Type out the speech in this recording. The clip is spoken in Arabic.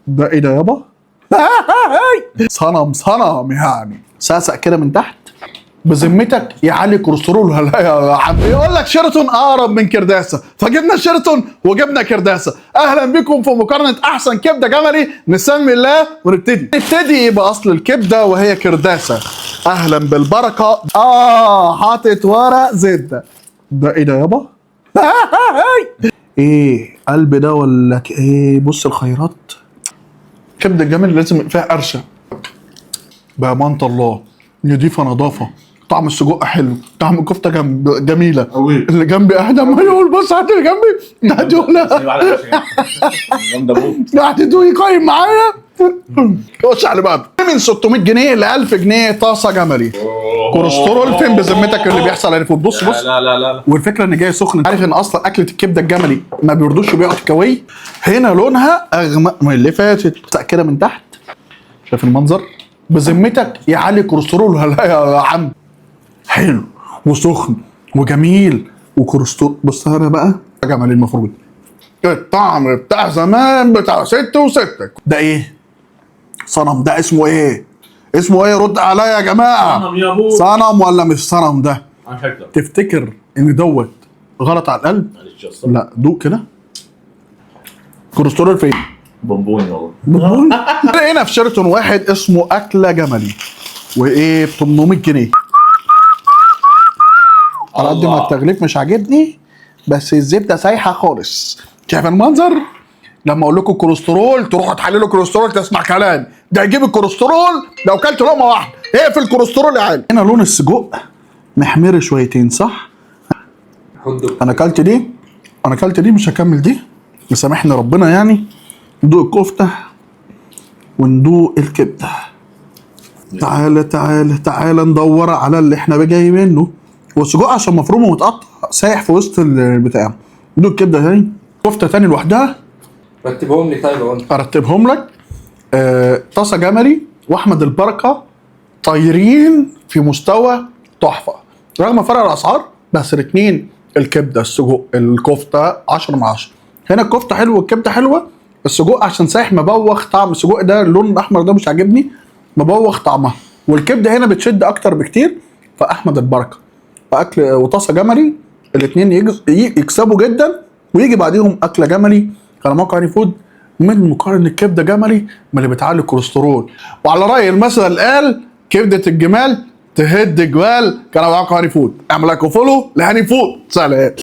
ده ايه ده يابا؟ صنم يعني ساسق كده من تحت بذمتك يعلي كوليسترول ولا يا عم؟ يقول لك شيراتون اقرب من كرداسه، فجبنا شيراتون وجبنا كرداسه. اهلا بكم في مقارنه احسن كبده جملي. نسمي الله ونبتدي باصل الكبده وهي كرداسه. اهلا بالبركه. حاطط ورق زبده. ده ايه ده يابا؟ ايه قلب ده ولا ايه؟ بص الخيرات. كبده الجمل لازم يبقى فيها قرشه بأمانة الله، نضيفه نظافه. طعم السجق حلو، طعم الكفته جميله. اللي جنبي اهدى ما يقول بص هات اللي جنبي قاعد يقول قاعد يقيم معايا. خش على بعض. من 600 جنيه ل 1000 جنيه طاسه جملي. كوليسترول فين بذمتك اللي بيحصل يعني؟ بص لا والفكره ان جاي سخن. عارف ان اصلا اكله الكبده الجملي ما بيرضوش يبيعوا الكوي. هنا لونها اغمق من اللي فاتت كده من تحت. شايف المنظر؟ بذمتك يعلي كوليسترول ولا يا عم؟ حلو وسخن وجميل وكوليسترول. بص هنا بقى جملي المفروض الطعم بتاع زمان بتاع ست وستك. ده ايه؟ صنم. ده اسمه ايه؟ اسمه ايه؟ رد عليا يا جماعه. صنم يا ابو. صنم ولا مش صنم ده؟ شكله تفتكر ان دوت غلط على القلب؟ لا دوق كده. كوليسترول فين؟ بونبوني والله. بونبون. لقينا في شيراتون واحد اسمه اكله جملي وايه ب 800 جنيه. على قد ما التغليف مش عاجبني بس الزبده سايحه خالص. شايف المنظر؟ لما اقول لكم كوليسترول تروحوا تحللوا كوليسترول تسمع كلام. ده يجيب الكوليسترول لو كلت لقمه واحده اقفل الكوليسترول يا عالم. هنا لون السجق محمر شويتين صح؟ انا اكلت دي مش هكمل دي يسامحني ربنا يعني. ندوق الكفته وندوق الكبده. تعالى ندور على اللي احنا جاي منه. والسجق عشان مفروم ومتقطع سايح في وسط البتاع. ندوق الكبده تاني، كفته تاني لوحدها. رتبهم لي طيب. ارتبهم لك. طاسه جملي واحمد البركه طايرين في مستوى تحفه رغم فرق الاسعار. بس الاثنين الكبده السجق الكفته 10 من 10. هنا الكفته حلوه والكبده حلوه. السجق عشان سايح مبوخ. طعم السجق ده اللون الاحمر ده مش عاجبني، مبوخ طعمها. والكبده هنا بتشد اكتر بكتير. فاحمد البركه واكل وطاسه جملي الاثنين يكسبوا جدا. ويجي بعديهم اكله جملي على موقع هاني فود من مقارنه الكبده جملي من اللي بتعلي الكوليسترول. وعلى راي المثل اللي قال كبده الجمال تهد جبال. كان معاكم هاني فود. اعمل لايك وفولو لهاني فود. سلام.